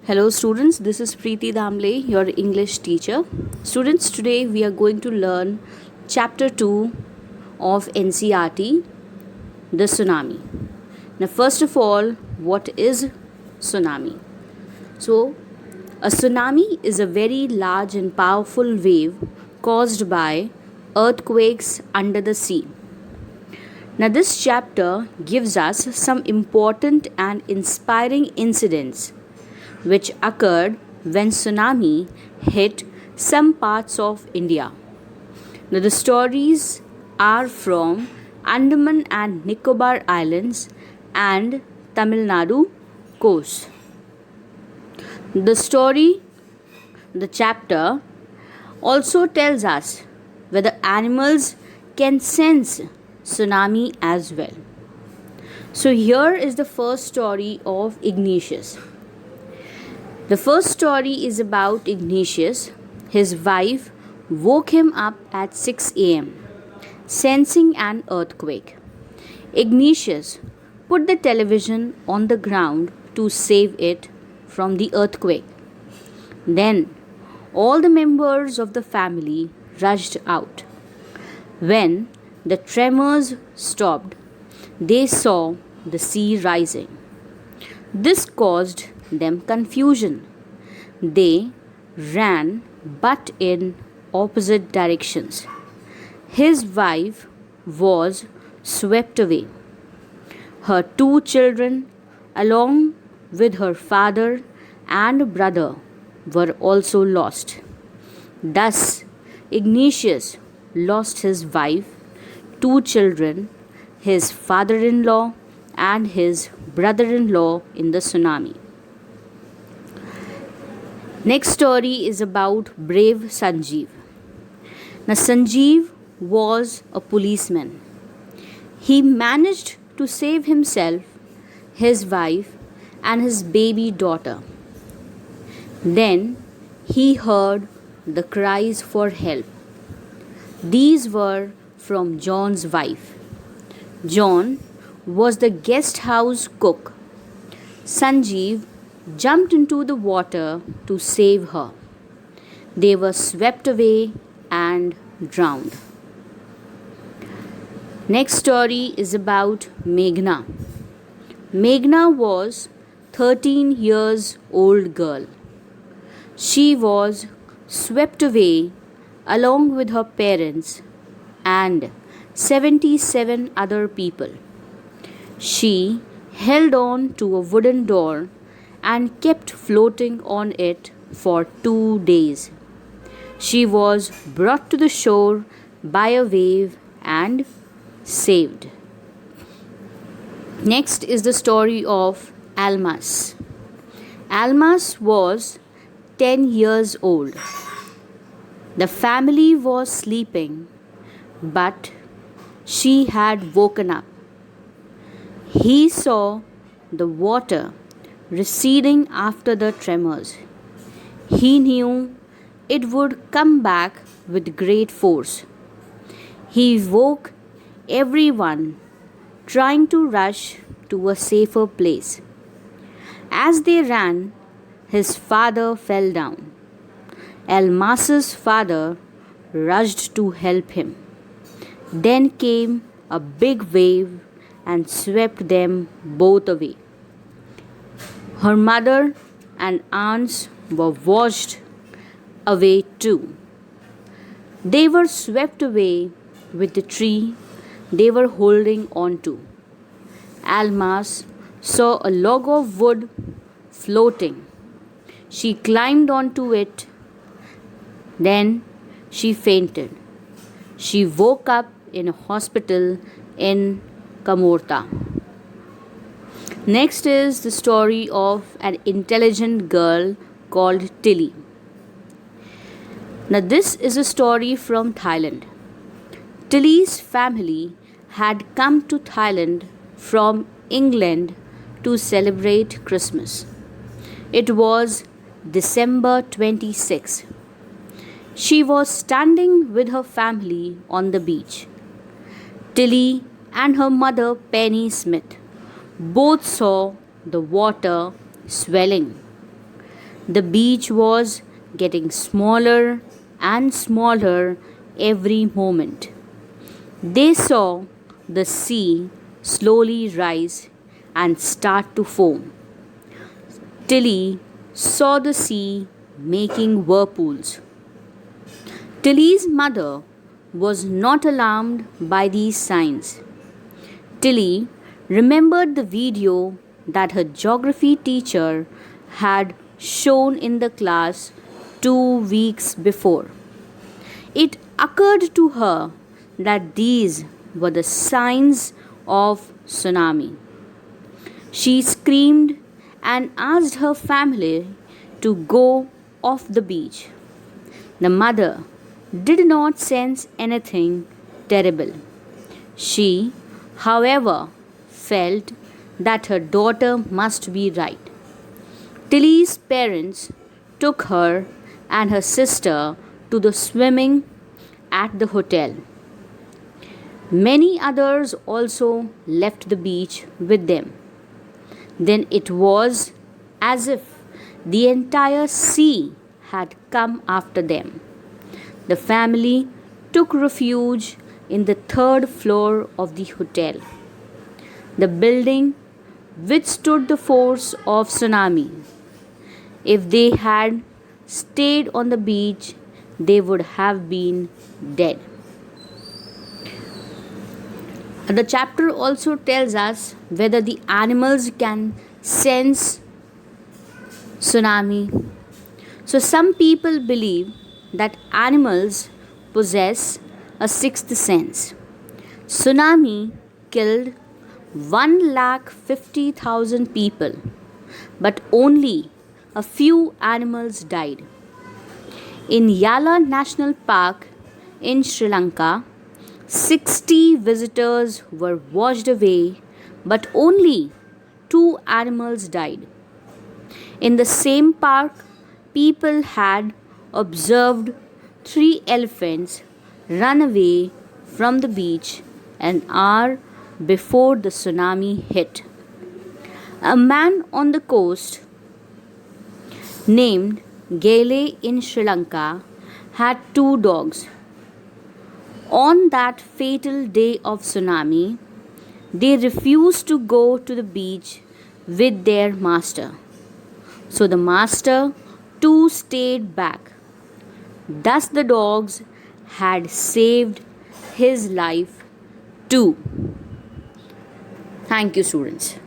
Hello students, this is Preeti Damle, your English teacher. Students, today we are going to learn chapter 2 of NCERT, the tsunami. Now first of all, what is tsunami? So, a tsunami is a very large and powerful wave caused by earthquakes under the sea. Now this chapter gives us some important and inspiring incidents which occurred when tsunami hit some parts of India. Now the stories are from Andaman and Nicobar Islands and Tamil Nadu coast. The chapter also tells us whether animals can sense tsunami as well. So here is the first story of Ignatius. The first story is about Ignatius. His wife woke him up at 6 a.m., sensing an earthquake. Ignatius put the television on the ground to save it from the earthquake. Then all the members of the family rushed out. When the tremors stopped, they saw the sea rising. This caused them confusion. They ran but in opposite directions. His wife was swept away. Her two children, along with her father and brother, were also lost. Thus, Ignatius lost his wife, two children, his father in law, and his brother in law in the tsunami. Next story is about brave Sanjeev. Now, Sanjeev was a policeman. He managed to save himself, his wife, and his baby daughter. Then he heard the cries for help. These were from John's wife. John was the guest house cook. Sanjeev jumped into the water to save her. They were swept away and drowned. Next story is about Meghna. Meghna was 13 years old girl. She was swept away along with her parents and 77 other people. She held on to a wooden door and kept floating on it for 2 days. She was brought to the shore by a wave and saved. Next is the story of Almas. Almas was 10 years old. The family was sleeping, but she had woken up. He saw the water receding after the tremors. He knew it would come back with great force. He woke everyone, trying to rush to a safer place. As they ran, his father fell down. Almas's father rushed to help him. Then came a big wave and swept them both away. Her mother and aunts were washed away too. They were swept away with the tree they were holding on to. Almas saw a log of wood floating. She climbed onto it. Then she fainted. She woke up in a hospital in Kamorta. Next is the story of an intelligent girl called Tilly. Now, this is a story from Thailand. Tilly's family had come to Thailand from England to celebrate Christmas. It was December 26. She was standing with her family on the beach. Tilly and her mother, Penny Smith, both saw the water swelling. The beach was getting smaller and smaller every moment. They saw the sea slowly rise and start to foam. Tilly saw the sea making whirlpools. Tilly's mother was not alarmed by these signs. Tilly remembered the video that her geography teacher had shown in the class 2 weeks before. It occurred to her that these were the signs of tsunami. She screamed and asked her family to go off the beach. The mother did not sense anything terrible. She, however, felt that her daughter must be right. Tilly's parents took her and her sister to the swimming at the hotel. Many others also left the beach with them. Then it was as if the entire sea had come after them. The family took refuge in the third floor of the hotel. The building withstood the force of tsunami. If they had stayed on the beach, they would have been dead. The chapter also tells us whether the animals can sense tsunami. So, some people believe that animals possess a sixth sense. Tsunami killed 150,000 people, but only a few animals died. In Yala National Park in Sri Lanka, 60 visitors were washed away, but only 2 animals died. In the same park, people had observed 3 elephants run away from the beach an hour before the tsunami hit. A man on the coast named Gale in Sri Lanka had 2 dogs. On that fatal day of tsunami, they refused to go to the beach with their master. So the master too stayed back. Thus the dogs had saved his life too. Thank you, students.